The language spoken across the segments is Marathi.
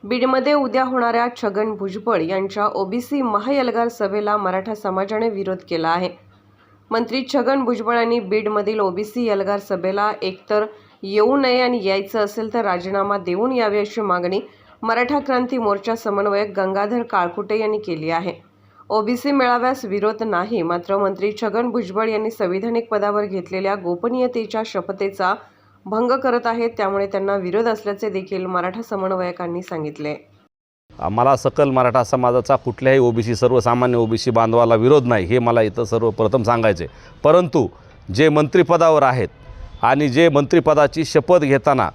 बीडमध्ये उद्या होणाऱ्या छगन भुजबळ यांच्या ओबीसी महाएल्गार सभेला मराठा समाजाने विरोध केला आहे। मंत्री छगन भुजबळ यांनी बीडमधील ओबीसी एल्गार सभेला एकतर येऊ नये आणि यायचं असेल तर राजीनामा देऊन यावे अशी मागणी मराठा क्रांती मोर्चा समन्वयक गंगाधर काळकुटे यांनी केली आहे। ओबीसी मेळाव्यास विरोध नाही, मात्र मंत्री छगन भुजबळ यांनी संविधानिक पदावर घेतलेल्या गोपनीयतेच्या शपथेचा भंग करत आहेत, त्यामुळे त्यांना विरोध असल्याचे देखील मराठा समन्वयकांनी सांगितले। आम्हाला सकल मराठा समाजाचा कुठल्याही ओबीसी सर्वसामान्य ओबीसी बांधवाला विरोध नाही, हे मला इथं सर्वप्रथम सांगायचे। परंतु जे मंत्रिपदावर आहेत आणि जे मंत्रिपदाची शपथ घेताना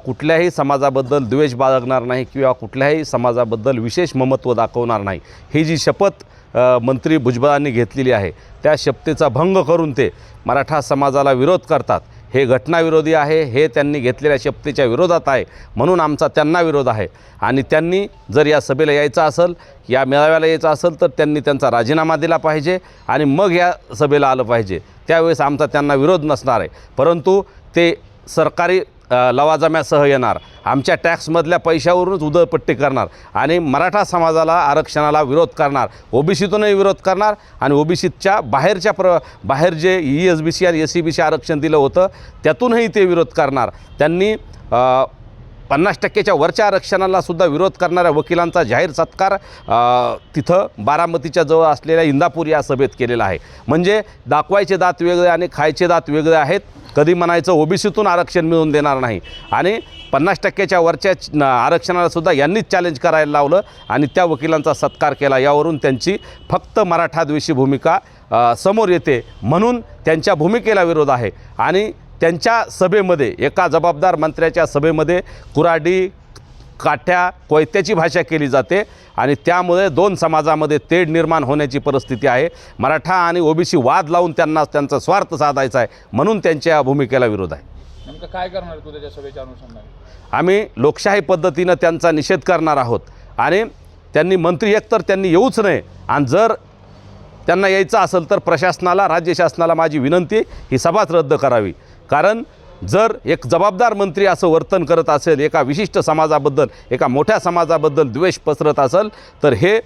कुठल्याही समाजाबद्दल द्वेष बाळगणार नाही किंवा कुठल्याही समाजाबद्दल विशेष ममत्व दाखवणार नाही, ही जी शपथ मंत्री भुजबळांनी घेतलेली आहे त्या शपथेचा भंग करून ते मराठा समाजाला विरोध करतात, हे घटनाविरोधी आहे। हे त्यांनी घेतलेल्या शपथेच्या विरोधात आहे, म्हणून आमचा त्यांना विरोध आहे। आणि त्यांनी जर या सभेला यायचं असेल, या मेळाव्याला यायचं असेल तर त्यांनी त्यांचा राजीनामा दिला पाहिजे आणि मग या सभेला आलं पाहिजे, त्यावेळेस आमचा त्यांना विरोध नसणार आहे। परंतु ते सरकारी लवाजम्यासह येणार, आमच्या टॅक्समधल्या पैशावरूनच उधळपट्टी करणार आणि मराठा समाजाला आरक्षणाला विरोध करणार, ओबीसीतूनही विरोध करणार आणि ओबीसीच्या बाहेर जे ESBC आणि SCBC आरक्षण दिलं होतं त्यातूनही ते विरोध करणार। त्यांनी 50% वरच्या आरक्षणाला सुद्धा विरोध करणाऱ्या वकिलांचा जाहीर सत्कार तिथं बारामतीच्या जवळ असलेल्या इंदापूर या सभेत केलेला आहे। म्हणजे दाखवायचे दात वेगळे आणि खायचे दात वेगळे आहेत। कधी म्हणायचं ओबीसीतून आरक्षण मिळवून देणार नाही आणि 50% वरच्या आरक्षणाला सुद्धा यांनीच चॅलेंज करायला लावलं आणि त्या वकिलांचा सत्कार केला। यावरून त्यांची फक्त मराठाद्वेषी भूमिका समोर येते, म्हणून त्यांच्या भूमिकेला विरोध आहे। आणि त्यांच्या सभेमध्ये एका जबाबदार मंत्र्याच्या सभेमध्ये कुऱ्हाडी, काठ्या, कोयत्याची भाषा केली जाते आणि त्यामुळे दोन समाजामध्ये तेढ निर्माण होण्याची परिस्थिती आहे। मराठा आणि ओबीसी वाद लावून त्यांचा स्वार्थ साधायचा आहे, म्हणून त्यांच्या भूमिकेला विरोध आहे। नेमकं काय करणार तू त्याच्या सभेच्या अनुषंगाने? आम्ही लोकशाही पद्धतीनं त्यांचा निषेध करणार आहोत आणि त्यांनी मंत्री एकतर त्यांनी येऊच नये आणि जर त्यांना यायचं असेल तर प्रशासनाला, राज्य शासनाला माझी विनंती, ही सभाच रद्द करावी। कारण जर एक जबाबदार मंत्री असं वर्तन करत असेल, एका विशिष्ट समाजाबद्दल, एका मोठ्या समाजाबद्दल द्वेष पसरत असेल तर हे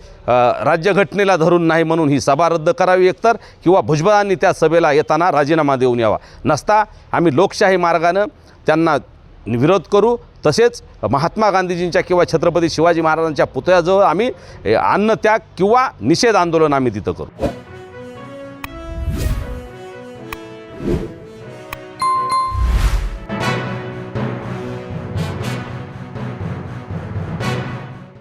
राज्यघटनेला धरून नाही, म्हणून ही सभा रद्द करावी एकतर, किंवा भुजबळांनी त्या सभेला येताना राजीनामा देऊन यावा। नसता आम्ही लोकशाही मार्गानं त्यांना विरोध करू। तसेच महात्मा गांधीजींच्या किंवा छत्रपती शिवाजी महाराजांच्या पुतळ्याजवळ आम्ही अन्नत्याग किंवा निषेध आंदोलन आम्ही तिथं करू।